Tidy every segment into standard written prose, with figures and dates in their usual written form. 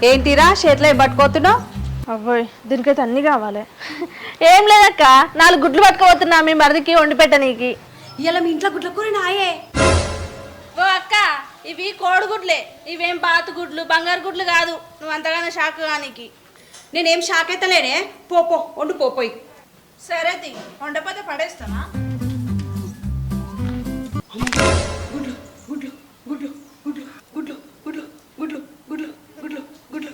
ఏంటిరా చేతిలో పట్టుకోతున్నావు? అవ్వయ్ దీనికైతే అన్ని కావాలి. ఏం లేదక్క, 4 గుడ్లు పట్టుకోబోతున్నా మీ మరిదికి వండి పెట్టనీకి. ఇలా మీ ఇంట్లో గుడ్ల కూర నాయే. ఓ అక్క, ఇవి కోడిగుడ్లే, ఇవేం బాతు గుడ్లు బంగారు గుడ్లు కాదు. నువ్వు అంతగానో షాక్ కానీకి. నేనేం షాక్ అయితే లేనే. పో వండు పోయి. సరే తి, వండపోతే పడేస్తానా? గుడ్లు గుడ్లు గుడ్లు గుడ్లు గుడ్లు గుడ్లు గుడ్లు గుడ్లు గుడ్లు గుడ్లు.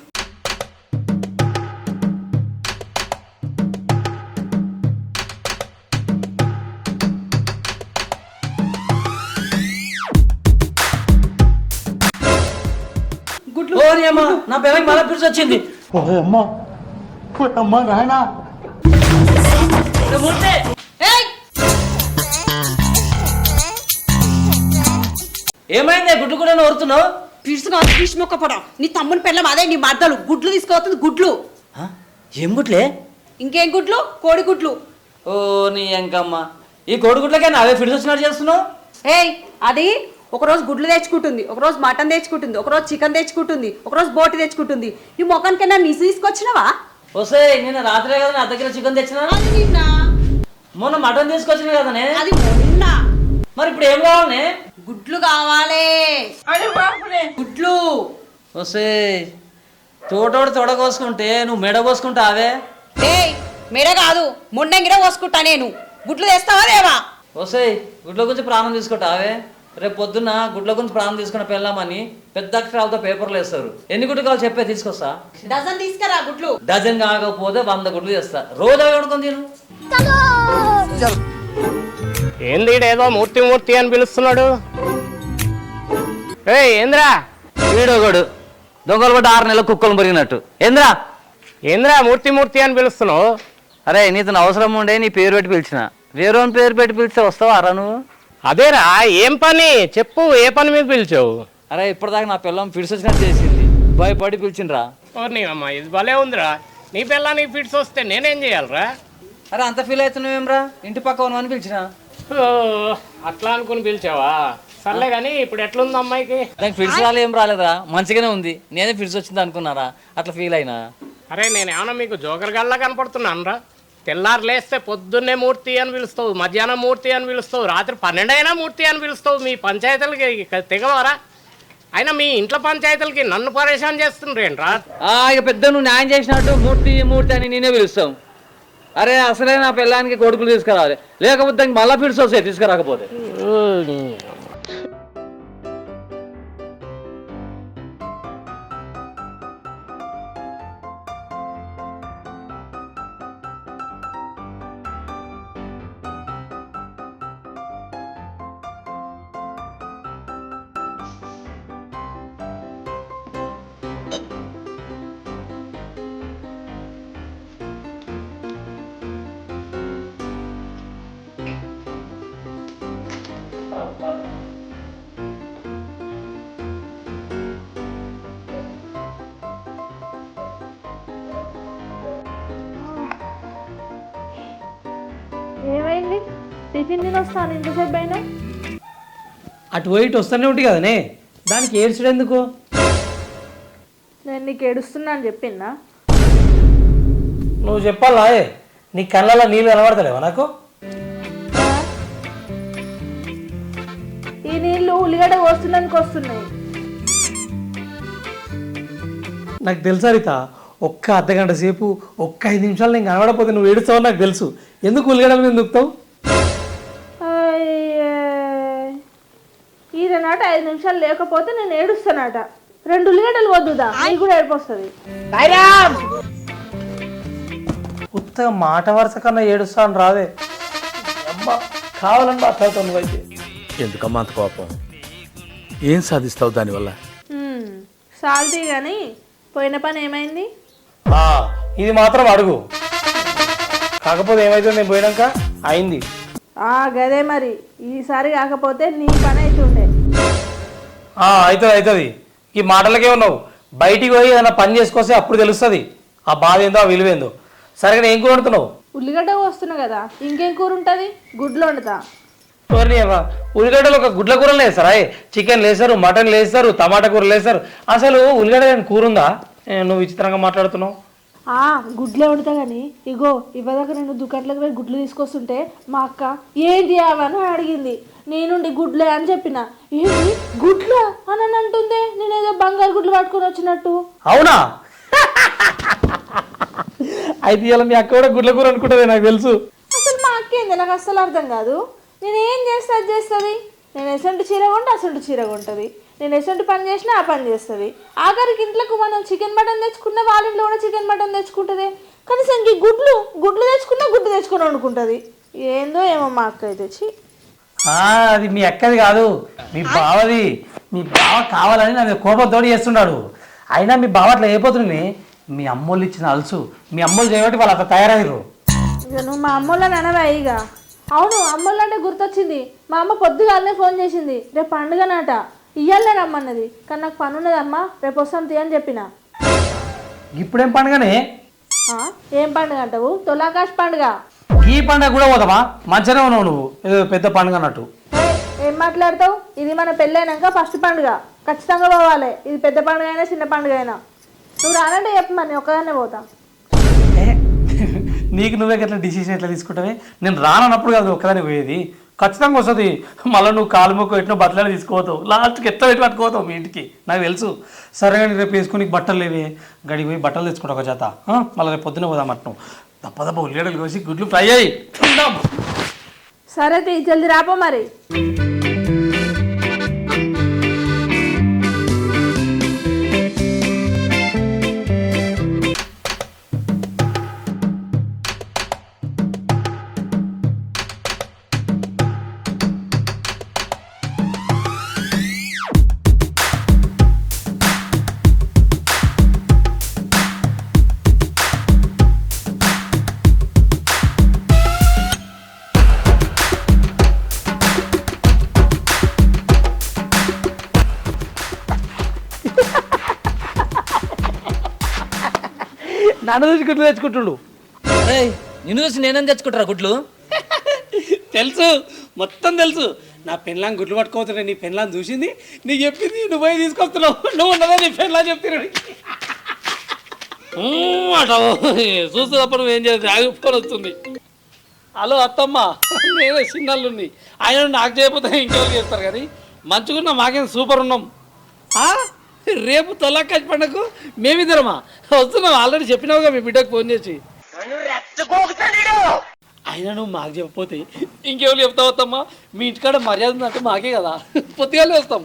గుడ్లు ఓరి అమ్మ, నా పిల్లకి మళ్ళీ పిలిచి వచ్చింది. అమ్మ నాయనా ఏమైంది? గుడ్లు కూడా ఓరుతున్నావు? పిలుసు మొక్క పొడం. నీ తమ్ముని పిల్లం అదే నీ మద్దలు గుడ్లు తీసుకోవద్దు. గుడ్లు ఏం గుడ్లే? ఇంకేం గుడ్లు? కోడి గుడ్లు. ఓ నీ ఎంకమ్మ, ఈ కోడిగుడ్లకే నావే ఫిడిసి వచ్చినట్టు చేస్తున్నావు. ఏయ్, అది ఒకరోజు గుడ్లు తెచ్చుకుంటుంది, ఒకరోజు మటన్ తెచ్చుకుంటుంది, ఒకరోజు చికెన్ తెచ్చుకుంటుంది, ఒకరోజు బోటి తెచ్చుకుంటుంది. ఈ మొఖానికైనా నీసు తీసుకొచ్చినావా? వస్తే నేను రాత్రే కదా నా దగ్గర చికెన్ తెచ్చినా. మొన్న మటన్ తీసుకొచ్చిన కదనే. అది మొన్న. మరి ఇప్పుడు ఏం కావాలనే? గుడ్లు కావాలి. గుడ్లు వస్తే తోటోడు తొడ కోసుకుంటే నువ్వు మెడ కోసుకుంటావే. ఏయ్, మెడ కాదు మొండంగిర కోసుకుంటా నేను. గుడ్లు తెస్తావా దేవా? వస్తే గుడ్ల గురించి ప్రాణం తీసుకుంటావే. రేపు పొద్దున్న గుడ్ల గురించి ప్రాణం తీసుకున్న పెళ్ళామని పెద్ద అక్షరాలతో పేపర్లు వేస్తారు. ఎన్ని గుడ్లు కావాలి చెప్పే, తీసుకొస్తా. డజన్ తీసుకురా గుడ్లు. డజన్ కాకపోతే 100 గుడ్లు చేస్తా. రోజు అవి వండుకొని తిను. ఏంది ఏదో మూర్తి మూర్తి అని పిలుస్తున్నాడు? ఏ ఏంద్రా వీడోగడు దొంగలు పడ్డ 6 నెలల కుక్కలు మురిగినట్టు. ఏంద్రా మూర్తి మూర్తి అని పిలుస్తున్నావు? అరే నీతో అవసరం ఉండే నీ పేరు పెట్టి పిలిచిన. వేరే పేరు పెట్టి పిలిస్తే వస్తావా రా నువ్వు? అదేరా, ఏం పని చెప్పు, ఏ పని మీద పిలిచావు? అరే ఇప్పటిదాకా నా పిల్లం ఫిడ్స్ వచ్చినట్టు చేసింది, భయపడి పిలిచిండ్రా. నీ అమ్మ, ఇది భలే ఉందిరా. నీ పిల్లానికి ఫిట్స్ వస్తే నేనేం చేయాలరా? అరే అంత ఫీల్ అవుతున్నావేమ్రా? ఇంటి పక్క ఉన్నవని పిలిచిన. అట్లా అనుకుని పిలిచావా? సర్లే కానీ ఇప్పుడు ఎట్లుంది అమ్మాయికి? దానికి ఫిడ్స్ ఏం రాలేదురా, మంచిగానే ఉంది. నేనే ఫిడ్స్ వచ్చింది అనుకున్నారా, అట్లా ఫీల్ అయినా. అరే నేను ఏమన్నా మీకు జోకర్ గల్లా కనపడుతున్నాను రా? తెల్లారు లేస్తే పొద్దున్నే మూర్తి అని పిలుస్తావు, మధ్యాహ్నం మూర్తి అని పిలుస్తావు, రాత్రి 12 అయినా మూర్తి అని పిలుస్తావు. మీ పంచాయతీలకి తెగవారా? అయినా మీ ఇంట్లో పంచాయతీలకి నన్ను పరేషాన్ చేస్తుండ్రేంట్రా? ఇక పెద్ద నువ్వు న్యాయం చేసినట్టు మూర్తి మూర్తి అని నేనే పిలుస్తాం. అరే అసలే నా పిల్లానికి కొడుకులు తీసుకురావాలి, లేకపోతే దానికి మళ్ళీ ఫిడ్స్ వస్తాయి తీసుకురాకపోతే. ఏమైంది? టిఫిన్ తిని వస్తాను, ఇంతసేపు అయినా. అటు పోయి ఇటు వస్తూనే ఉంటుంది కదనే, దానికి ఏడ్చుడు ఎందుకు? నేను నీకు ఏడుస్తున్నా అని చెప్పిందా? నువ్వు చెప్పాలా? నీ కళ్ళలో నీళ్ళు కనబడతలేవా నాకు? ఈ నీళ్ళు ఉల్లిగడ్డ కోస్తున్నానికి వస్తున్నాయి. నాకు తెలుసా రీత, ఒక్క అర్ధగంట సేపు, ఒక్క 5 నిమిషాలు నేను కనబడకపోతే నువ్వు ఏడుస్తావు నాకు తెలుసు. ఎందుకు ఉల్లిగడ్డల మీద దుక్కుతావు? ఈయననాట 5 నిమిషాలు లేకపోతే నేను ఏడుస్తానట. 2 ఉల్లిగడ్డలు వద్దుదా, నీకు కూడా ఏడుపు వస్తుంది. ఉత్తగా మాట వరుస కన్నా ఏడుస్తాను రాదే. అమ్మా కావాలని మాట్లాడుతావు నువ్వైతే. ఎందుకమ్మా అంత కోపం? ఏం సాధిస్తావు దానివల్ల? సాల్తీ కానీ పోయిన పని ఏమైంది? ఇది మాత్రం అడుగు. కాకపోతే ఏమైతే నేను పోయినాక అయింది. గదే మరి, ఈసారి కాకపోతే నీ పని అవుతుండే. అవుతుంది. ఈ మాటలకే ఉన్నావు. బయటికి పోయి ఏదైనా పని చేసుకొస్తే అప్పుడు తెలుస్తుంది ఆ బాధ ఏందో, ఆ విలువేందో. సరిగ్గా ఏం కూర వండుతున్నావు? ఉల్లిగడ్డ వస్తున్నా కదా, ఇంకేం కూర ఉంటుంది? గుడ్లు వండుతా. ఉల్లిగడ్డలు ఒక గుడ్ల కూరలు వేస్తారా? చికెన్ వేస్తారు, మటన్ వేస్తారు, టమాటా కూరలు వేస్తారు. అసలు ఉల్లిగడ్డ కూర ఉందా? నువ్వు విచిత్రంగా మాట్లాడుతున్నావు. గుడ్లే వండుతా కానీ ఇగో ఇవ్వదాకా నేను దుకాణంలోకి పోయి గుడ్లు తీసుకొస్తుంటే మా అక్క ఏంటి అవని అడిగింది. నేనుండి గుడ్లే అని చెప్పిన. ఏంటి గుడ్లు అని అంటుంది, నేనేదో బంగారు గుడ్లు పట్టుకొని వచ్చినట్టు. అవునా? అయితే ఇలా మీ అక్క కూడా గుడ్ల కూర అనుకుంటుంది, నాకు తెలుసు. అసలు మా అక్క ఏంది నాకు అస్సలు అర్థం కాదు. నేను ఏం చేస్తే అది చేస్తుంది. నేను ఎసంటి చీర కొంటే అసంటి చీర కొంటుంది. నేను ఎసంటి పని చేసినా ఆ పని చేస్తుంది. ఆఖరికి ఇంట్లోకి మనం చికెన్ మటన్ తెచ్చుకున్న వాళ్ళ ఇంట్లో కూడా చికెన్ మటన్ తెచ్చుకుంటుంది. కనీసం ఇంక గుడ్లు తెచ్చుకున్నా గుడ్డు తెచ్చుకొని వండుకుంటుంది. ఏందో ఏమో మా అక్క అయితే తెచ్చి. అది మీ అక్కది కాదు, మీ బావది. మీ బావ కావాలని నా కోపంతో చేస్తున్నాడు. అయినా మీ బావ అట్లా అయిపోతుంది. మీ అమ్మోళ్ళు ఇచ్చిన అలుసు, మీ అమ్మోళ్ళు చేయబట్టి వాళ్ళు అట్లా తయారయ్యారు. ఇక నువ్వు మా అమ్మోళ్ళని అనవా ఇక. అవును, అమ్మోళ్ళు అంటే గుర్తొచ్చింది. మా అమ్మ పొద్దుగాలనే ఫోన్ చేసింది. రేపు పండుగనాట, ఇయ్యాలే రమ్మన్నది. కానీ నాకు పని ఉన్నదమ్మా, రేపు వస్తాం తీ అని చెప్పిన. ఇప్పుడేం పండుగనే? ఏం పండుగ అంటావు? తొలాకాశ్ పండుగ. ఈ పండుగ కూడా పోతామా? మంచిగానే ఉన్నావు నువ్వు, ఏదో పెద్ద పండుగ అన్నట్టు. ఏం మాట్లాడతావు? ఇది మన పెళ్ళైనాక ఫస్ట్ పండుగ, ఖచ్చితంగా పోవాలి. ఇది పెద్ద పండుగ అయినా చిన్న పండుగ అయినా. నువ్వు రానంటే చెప్పు, మరి ఒక్కదాన్నే పోతా. నీకు నువ్వే ఎట్లా డిసిషన్ ఎట్లా తీసుకుంటావే? నేను రానన్నప్పుడు కాదు ఒక్కదాన్ని పోయేది, ఖచ్చితంగా వస్తుంది. మళ్ళీ నువ్వు కాలు మొక్క ఎట్లా బట్టలని తీసుకోతావు, లాస్ట్కి ఎట్లా పెట్టి పట్టుకోతావు మీ ఇంటికి, నాకు తెలుసు. సరే కానీ రేపు వేసుకుని బట్టలు లేవే, గడికి పోయి బట్టలు తెచ్చుకుంటా ఒక జత. మళ్ళీ రేపు పొద్దున పోదాం అంటున్నావు. తప్ప ఉల్లిగడ్డలు కోసి గుడ్లు ఫ్రై అయ్యి తిందాం. సరే తీ, జల్దీ రాపో మరి. నన్ను చూసి గుడ్లు తెచ్చుకుంటుండు. నిన్ను చూసి నేనేం తెచ్చుకుంటారా గుడ్లు? తెలుసు, మొత్తం తెలుసు. నా పెళ్ళాం గుడ్లు పట్టుకోవద్దు, నీ పెళ్ళాం చూసింది, నీకు చెప్పింది, నువ్వు పోయి తీసుకొస్తున్నావు. నువ్వు ఉన్నదా నీ పెళ్ళాం చెప్తున్నాడు అట చూస్తున్నప్పుడు ఏం చేస్తే ఆగిపోని వస్తుంది. హలో అత్తమ్మ, నేనే చిన్నల్లుండి. ఆయన నాకు చేయకపోతే ఇంకెవరు చేస్తారు కానీ మంచిగున్నా, మాకేం సూపర్ ఉన్నాం. రేపు తొలక్కచ్చి పండగకు మేమిద్దరమా వస్తున్నాం. ఆల్రెడీ చెప్పినావుగా మీ బిడ్డకు ఫోన్ చేసి. అయినా నువ్వు మాకు చెప్పకపోతే ఇంకెవరు చెప్తావు అత్తమ్మా? మీ ఇంటికాడ మర్యాద ఉందంటే మాకే కదా, పొద్దుగానే వస్తాం.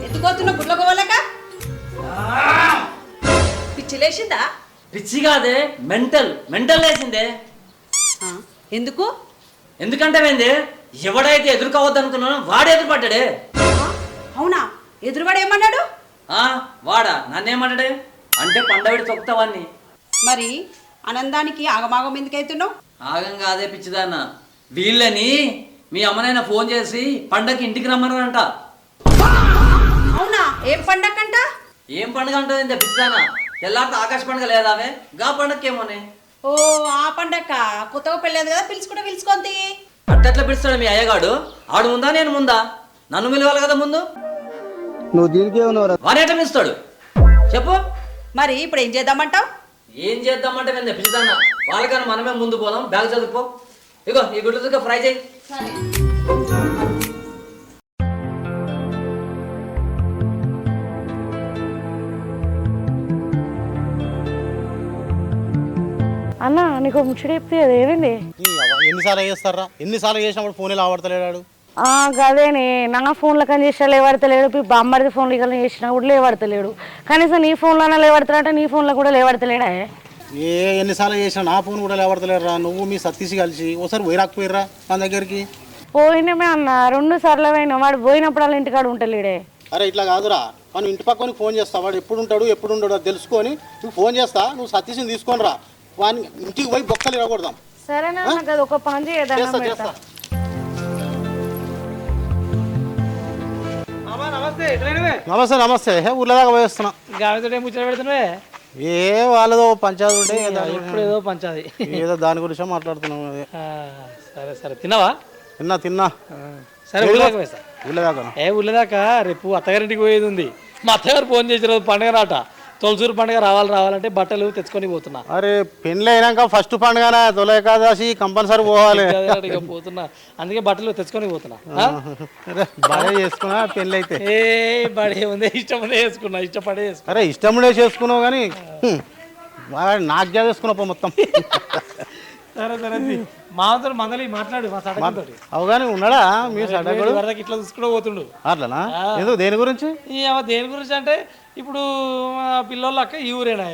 ఎత్తుకోతున్న గుడ్ల కోవలేక పిచ్చి లేచిందా? పిచ్చి కాదే, మెంటల్ లేచిందే. ఎందుకు? ఎందుకంటే ఏంది, ఎవడైతే ఎదుర్కోవద్దు అనుకున్నానో వాడు ఎదురుపడ్డాడే. అవునా? ఎదురువాడు ఏమన్నాడు? వాడా నన్నేమన్నాడే అంటే పండవిడి తొక్కుతావన్నీ. మరి ఆనందానికి ఆగమాగం ఎందుకైతున్నావు? ఆగం కాదే పిచ్చిదాన్న, వీళ్ళని మీ అమ్మనైనా ఫోన్ చేసి పండగకి ఇంటికి రమ్మన్నారంట. అవునా? ఏం పండగంట? ఏం పండుగ అంటుంది పిచ్చిదాన్న? తెల్లారితో ఆకాశ పండుగ లేదావే, గా పండగకేమోనే. ఓ ఆ పండగ కొత్తగా పెళ్ళేది కదా, పిలుచుకోండి. అట్టెట్లా పిలుస్తాడు మీ అయ్యగాడు? ఆడు ముందా నేను ముందా? నన్ను పిలవాలి కదా ముందు. నువ్వు దీనికే ఉన్నావు, వాడు ఎట్లా పిలుస్తాడు చెప్పు? మరి ఇప్పుడు ఏం చేద్దామంటావు? ఏం చేద్దామంటే నేను పిచ్చిదాన్న, వాళ్ళకన్నా మనమే ముందు పోదాం. బ్యాగ్ చదువుకో, ఇగో ఈ గుడ్లు ఫ్రై చేయి. అన్న నీకు ముచ్చట చెప్తే ఏమైంది? ఎన్నిసార్లు చేస్తారా? ఎన్నిసార్లు చేసినప్పుడు ఫోన్ ఇలా ఆడతలేడు. గదేనే, నా ఫోన్లో కానీ చేసినా లేవడతలేడు, బామ్మడిది ఫోన్లో కానీ చేసినా కూడా లేవడతలేడు. కనీసం నీ ఫోన్లోనే లేవడతాడంటే నీ ఫోన్లో కూడా లేవడతలేడా? ఎన్నిసార్లు చేసినా నా ఫోన్ కూడా లేవడతలేడురా. నువ్వు మీ సతీష్ కలిసి ఒకసారి పోయి రాకపోయిర్రా మన దగ్గరికి? పోయినమే అన్న, 2 సార్లు పోయినా. వాడు పోయినప్పుడు ఇంటికాడ ఉంటలేడే. అరే ఇట్లా కాదురా, మనం ఇంటి పక్కన ఫోన్ చేస్తా, వాడు ఎప్పుడు ఉంటాడు ఎప్పుడు ఉండడు అది తెలుసుకొని నువ్వు ఫోన్ చేస్తా, నువ్వు సతీష్ని తీసుకొని రా, వాడిని ఇంటికి పోయి బొక్కలు ఇవ్వకూడదాం. సరేనా? నాకు అది ఒక పని చేద్దాం. నమస్తే నమస్తే, ఊర్లో దాకా పోయి వస్తున్నా. గావితో ముచ్చట పెడుతున్నావే? ఏ వాళ్ళదో పంచాయతీ ఉంటే ఎప్పుడు ఏదో పంచాది. ఏదో దాని గురించి మాట్లాడుతున్నాం. అదే సరే సరే తిన్నావా? తిన్నా సరే ఊళ్ళదాకా వేస్తా. ఊళ్ళదాకా ఊళ్ళదాకా రేపు అత్తగారింటికి పోయేది ఉంది. మా అత్తగారు ఫోన్ చేసిన రోజు పండుగ రాట, తొలసూరు పండుగ రావాలంటే బట్టలు తెచ్చుకొని పోతున్నా. అరే పెళ్ళి అయినాక ఫస్ట్ పండుగ తొలి ఏకాదశి కంపల్సరీ పోవాలి. ఇక పోతున్నా, అందుకే బట్టలు తెచ్చుకొని పోతున్నా. బాగా చేసుకున్నా పెళ్ళి అయితే. బడే ఉంది, ఇష్టం ఉందే వేసుకున్నా, ఇష్టపడే వేసుకున్నా. అరే ఇష్టం ఉండే చేసుకున్నావు కానీ బాగా నాకు చేసుకున్నావు మొత్తం. సరే సరే మాతో మందలి మాట్లాడు మా సడగంతో. అవు కానీ ఉన్నాడా మీ సడగడు వరదకి ఇట్లా చూసుకుంటూ పోతుండు. అట్లనా? ఎందుకు దేని గురించి? దేని గురించి అంటే ఇప్పుడు మా పిల్లోళ్ళ అక్క ఈ ఊరేనా,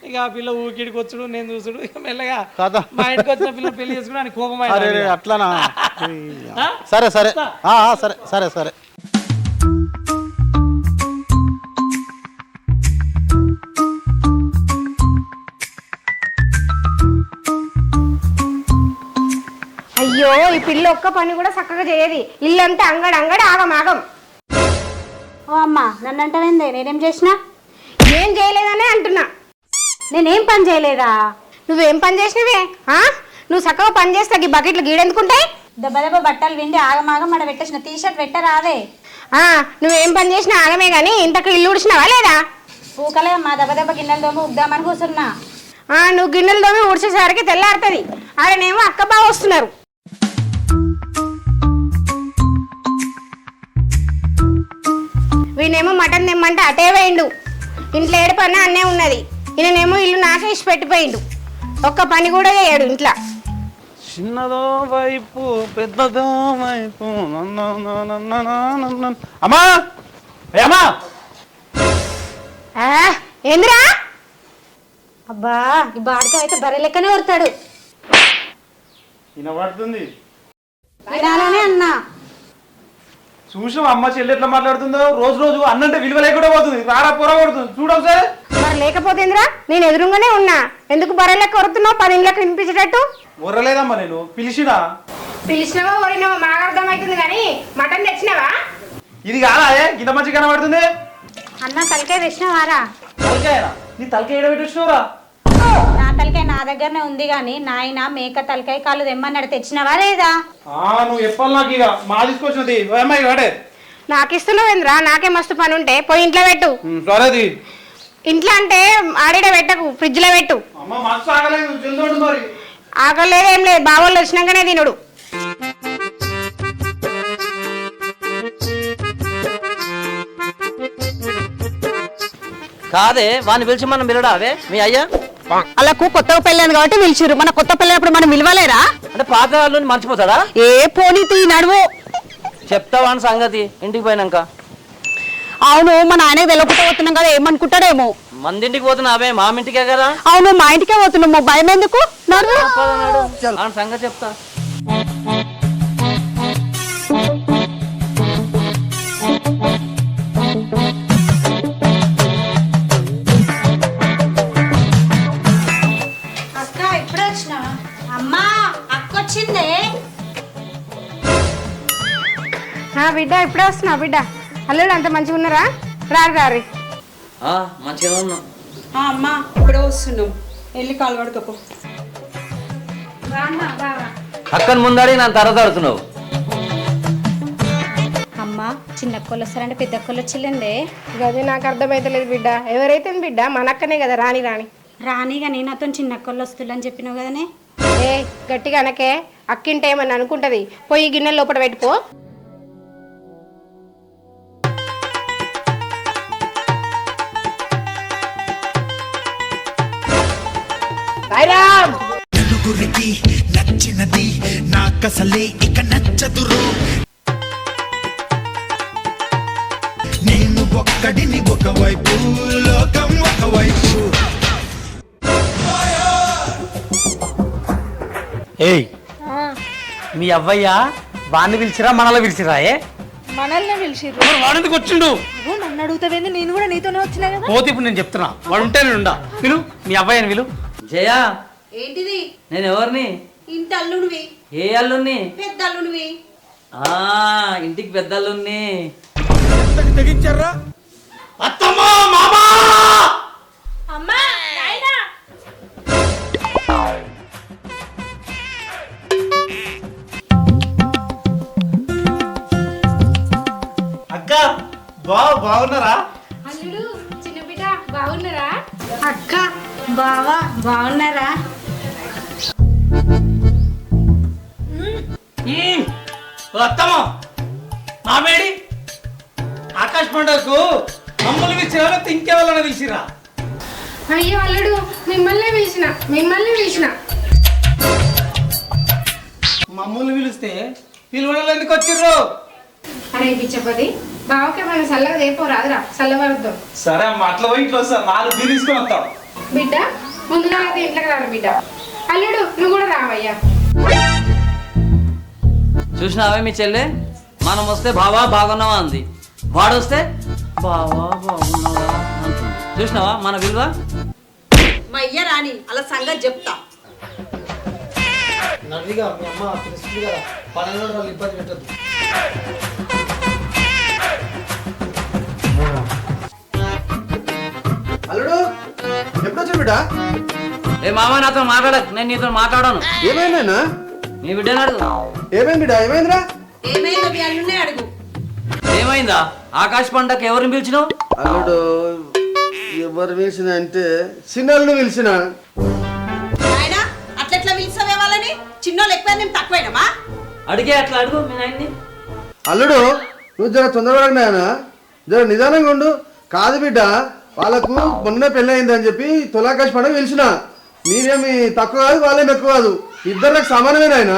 ఇక ఆ పిల్ల ఊకిడికి వచ్చుడు, నేను చూసుడు, ఇక మెల్లగా మా ఇంటికి వచ్చిన పిల్లలు పెళ్లి చేసుకుని అని కోపం. అట్లానా? సరే సరే సరే సరే సరే. అయ్యో ఈ పిల్ల ఒక్క పని కూడా చక్కగా చేయది, ఇల్లంతా అంగడి ఆగం. ఓ అమ్మా, నన్ను అంటావేందే? నేనేం చేసినా? ఏం చేయలేదనే అంటున్నా. నేనేం పని చేయలేదా? నువ్వేం పని చేసినవే? నువ్వు చక్కగా పని చేస్తే ఈ బకెట్లు గీడెందుకుంటాయి? దెబ్బ బట్టలు విండి ఆగమాగం మన పెట్టేసిన టీషర్ట్ పెట్టరాదే. నువ్వేం పని చేసినా ఆగమే గానీ ఇంతకు ఇల్లు ఉడిచినావా లేదా? పూకలే మా దెబ్బ గిన్నెలు దోమ ఉద్దామని కూర్చున్నా. నువ్వు గిన్నెలు దోమి ఊడ్చేసరికి తెల్లారుతుంది. ఆడనేమో అక్క బాగా వస్తున్నారు. వీనేమో మటన్ తెమ్మంటే అటే వేయండు. ఇంట్లో ఏడు పని అన్నే ఉన్నది. ఈయనేమో ఇల్లు నాకే ఇచ్చి పెట్టిపోయిండు. ఒక్క పని కూడా చేయడు ఇంట్లో. చిన్నదో వైపు పెద్దదో వైపు. అమ్మా అమ్మా ఏందిరా? అబ్బా, ఈ బాడక అయితే బర్రె లెక్కనే వస్తాడు. వినబడుతుంది. వినాలనే అన్నా. చూసాం అమ్మ చెల్లి ఎట్లా మాట్లాడుతుందో. రోజు అన్నంటే విలువ లేకుండా పోతుంది. రారా పొర కొడుతుంది. చూడవు సార్. మరి లేకపోతేందిరా? నేను ఎదురుగానే ఉన్నా. ఎందుకు బర్రె లెక్క కొడుతున్నావు? 10 ఇళ్ళకి వినిపించేటట్టు. ఊరలేదమ్మా, నేను పిలిచినా. పిలిచినావా ఊరినావా మాకు అర్థమవుతుంది కానీ మటన్ తెచ్చినావా? ఇది కాదా ఇంత మంచి కనబడుతుంది? అన్న తలకాయ తెచ్చినవారా? తలకాయనా? నీ తలకాయ ఏడబెట్టి వచ్చినవరా? నా తలకాయ నా దగ్గరనే ఉంది గాని నాయన మేక తలకాయ కాళ్ళు తెమ్మన్నాడు. తెచ్చినవా లేదా? నువ్వు చెప్పాలి నాకు. ఇక మా తీసుకొచ్చినది అమ్మాయి వాడే. నాకు ఇస్తున్నావేంద్రా? నాకే మస్తు పని ఉంటే పోయి ఇంట్లో పెట్టు. సరేది. ఇంట్లో అంటే ఆడిడ పెట్టకు, ఫ్రిడ్జ్ లో పెట్టు. అమ్మ మస్తు ఆగలేదు, చెందోడు మరి. ఆగలేదేం లేదు, బావోళ్ళు వచ్చినాకనే తినుడు. కాదే వాడిని పిలిచి మనం పిలడావే మీ అయ్యా? అలాకు కొత్తగా పెళ్ళాను కాబట్టి పిలిచిరు. మన కొత్త పెళ్ళినప్పుడు మనం విలువలేరా? అంటే పాత వాళ్ళు మర్చిపోతాడా? ఏ పోనీ తీ నడువు. చెప్తావాని సంగతి ఇంటికి పోయినాక. అవును, మా నాయనకి వెళ్ళకపోతే పోతున్నాం కదా, ఏమనుకుంటాడేమో. మందింటికి పోతున్నావే, మామింటికే కదా. అవును, మా ఇంటికే పోతున్నాము, భయం ఎందుకు? సంగతి చెప్తా. అక్క ఇప్పుడే వచ్చినావా? అమ్మా, అక్క వచ్చిందే. బిడ్డ ఇప్పుడే వస్తున్నా. బిడ్డ అల్లుడు అంత మంచిగా ఉన్నారా? రారి మంచిగా ఉన్నా. అమ్మా ఇప్పుడే వస్తున్నాం, వెళ్ళి కాలు పడుకోపో. అక్కని ముందడి నన్ను తర్వాత ఆడుతున్నావు. అమ్మా, చిన్న అక్కలు వస్తారంటే పెద్ద అక్కలు వచ్చిండే. గది నాకు అర్థమైతలేదు బిడ్డ. ఎవరైతే బిడ్డ మన అక్కనే కదా. రాని రానిగా నేను నాతో చిన్న అక్కలు వస్తుందని చెప్పినావు కదనే. గట్టిగా అనకే. అక్కింటే ఏమని అనుకుంటది. పోయి గిన్నెల లోపల పెట్టుకో. నలుగురికి నచ్చినది నాకసలే ఇక నచ్చదురు. నేను ఒక్కడిని ఒకవైపు, లోకం ఒకవైపు. ఏయ్, మీ అవ్వయ్య వాడిని పిలిచిరా మనల్ని పిలిచిరా? మనల్ని పిలిచిర్రు. వాడెందుకు వచ్చిండు? నన్ను అడుగుతావేంది? నేను కూడా నీతోనే వచ్చినా కదా. పోతే ఇప్పుడు నేను చెప్తున్నా, వాడు ఉంటే నేను ఉండా. పిలు మీ అవ్వయ్యని పిలు. జయా, ఏంటిది? నేను ఎవరిని? ఇంటి అల్లుడివి. ఏ అల్లుని? పెద్ద అల్లుడివి. ఇంటికి పెద్ద అల్లుని. తెగించారా? అత్తమ్మా, మామా, అక్క బాగున్నారా? అల్లుడు చిన్న బిడ్డ బాగున్నారా? అక్క బావా బాగున్నారా? అత్తమ్మ మామేడి ఆకాశ్ పండుగకు మమ్మల్ని పిలిచిరా ఇంకెవరన్నా పిలిచిరా? అయ్యో అల్లుడు మిమ్మల్ని పిలిచిన మమ్మల్ని పిలిస్తే పిలువడాలు ఎందుకు వచ్చిర్రు? అరే పిచ్చపతి బావకి మన చల్లగా రేపో రాదురా చల్లవరద్దాం. సరే అమ్మ అట్లా పోయి ఇట్లా వస్తా 4 బీర్ తీసుకొని వస్తాం. బిడ్డ ముందుగా అయితే ఇంట్లోకి రారు బిడ్డ. అల్లుడు నువ్వు కూడా రావయ్యా. చూసినావే మీ చెల్లె, మనం వస్తే బావా బాగున్నావా అంది, వాడు వస్తే బావా బాగున్నావా అంటుంది. చూసినావా మన విలువ? మా అయ్య రాని అలా సంగతి చెప్తా. నవ్విగా మీ అమ్మ పిలుస్తుంది కదా, 12 రోజులు ఇబ్బంది పెట్టద్దు. అల్లుడు ఎప్పుడు వచ్చాడు బిడ్డ? ఏ మామ నాతో మాట్లాడకు, నేను నీతో మాట్లాడాను. ఏమైందన్నా? నీ బిడ్డను అడుగు. ఏమైంది బిడ్డ? ఏమైందిరా? ఏమైందో మీ అల్లునే అడుగు. ఏమైందా? ఆకాశ పంటకు ఎవరిని పిలిచినావు? అల్లుడు ఎవరు పిలిచిన అంటే చిన్నల్ని పిలిచిన. ఆయన అట్లెట్లా పిలిచావే వాళ్ళని? చిన్నోళ్ళు ఎక్కువ నేను తక్కువైనమా? అడిగే అట్లా అడుగు మీ నాయన్ని. అల్లుడు నువ్వు జర తొందరపడకున్నాయనా, జర నిదానంగా ఉండు. కాదు బిడ్డ, వాళ్ళకు మొన్న పెళ్ళయింది అని చెప్పి తులాకాశ పండుగ పిలిచిన. మీరేమి తక్కువ కాదు, వాళ్ళేమి ఎక్కువ కాదు, ఇద్దరు నాకు సమానమేనా ఆయన?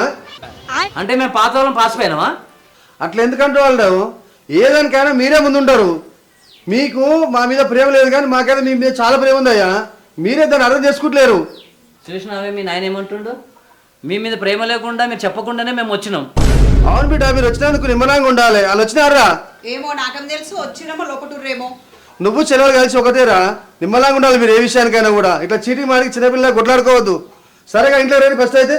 అంటే మేము పాత వాళ్ళం పాసిపోయినామా? అట్లా ఎందుకంటూ వాళ్ళు ఏదానికైనా మీరే ముందుంటారు. మీకు మా మీద ప్రేమ లేదు కానీ మాకైతే మీ మీద చాలా ప్రేమ ఉందయ్యా. మీరే దాన్ని అర్థం చేసుకుంటలేరు. చూసినావే మీ నాయన ఏమంటుండో? మీ మీద ప్రేమ లేకుండా మీరు చెప్పకుండానే మేము వచ్చినాం. అవును బిడ్డ, మీరు వచ్చినందుకు నిమ్మలంగా ఉండాలి. వాళ్ళు వచ్చినారా? ఏమో నాకేం తెలుసు, వచ్చినామో లోపటుర్రేమో. నువ్వు చెల్లెలు కలిసి ఒకటేరా, నిమ్మలంగా ఉండాలి మీరు ఏ విషయానికైనా కూడా. ఇట్లా చీటికి మాడికి చిన్నపిల్లలు కొట్లాడుకోవద్దు. సరేగా ఇంట్లో రేపు ఫస్ట్ అయితే.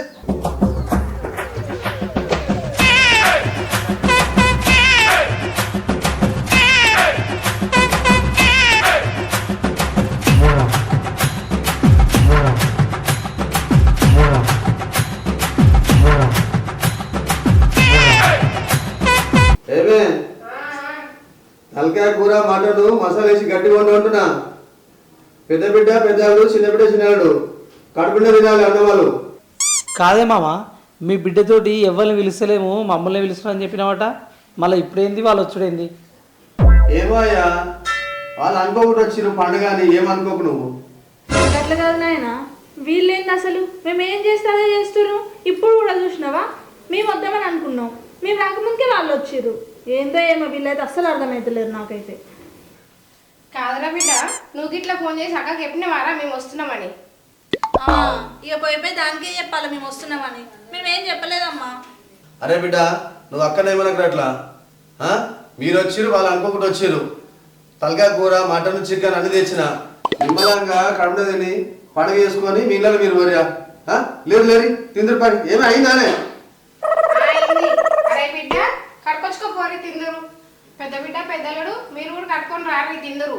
ఏమే తలకాయ కూర మటను మసాలా వేసి గట్టిగా వండు అంటున్నా. పెద్ద బిడ్డ పెద్దవాళ్ళు, చిన్న బిడ్డ చిన్నవాళ్ళు కడుపుండే తినాలి అన్నవాళ్ళు. కాదే మామ, మీ బిడ్డతోటి ఎవరిని పిలుస్తలేము, మమ్మల్ని పిలుస్తున్నారని చెప్పినావట. మళ్ళీ ఇప్పుడేంది వాళ్ళు వచ్చుడేంది? ఏమో అయ్యా, వాళ్ళు అనుకోకుండా వచ్చిన పండుగ అని ఏమనుకోకు నువ్వు. అట్లా కాదు నాయన, వీళ్ళేంది అసలు? మేము ఏం చేస్తే అదే చేస్తున్నాం. ఇప్పుడు కూడా చూసినావా, మేము వద్దామని అనుకున్నాం, మేము రాకముందుకే వాళ్ళు వచ్చిర్రు. ఏందో ఏమో వీళ్ళైతే అస్సలు అర్థమవుతలేరు నాకైతే. కాదురా బిడ్డ, నువ్వు గిట్లా ఫోన్ చేసి అక్కకి చెప్పినవారా మేము వస్తున్నామని? ఇక పోయిపోయి దానికే చెప్పాలి మేము వస్తున్నామని. మేమేం చెప్పలేదమ్మా. అరే బిడ్డ, నువ్వు అక్కనే ఏమనకు అట్లా. మీరు వచ్చిర్రు, వాళ్ళు అనుకోకుండా వచ్చిర్రు. తలకాయ కూర మటన్ చికెన్ అన్ని తెచ్చిన. నిమ్మలంగా కడుపు తిని పండుగ చేసుకొని మీ ఇళ్ళలో మీరు వరియా లేరు లేరు తిందరు పని. ఏమి అయిందానే? అరే బిడ్డ కట్టుకొచ్చుకోపోరి తిందురు. పెద్ద బిడ్డ పెద్దలుడు మీరు కూడా కట్టుకొని రారి తిందురు.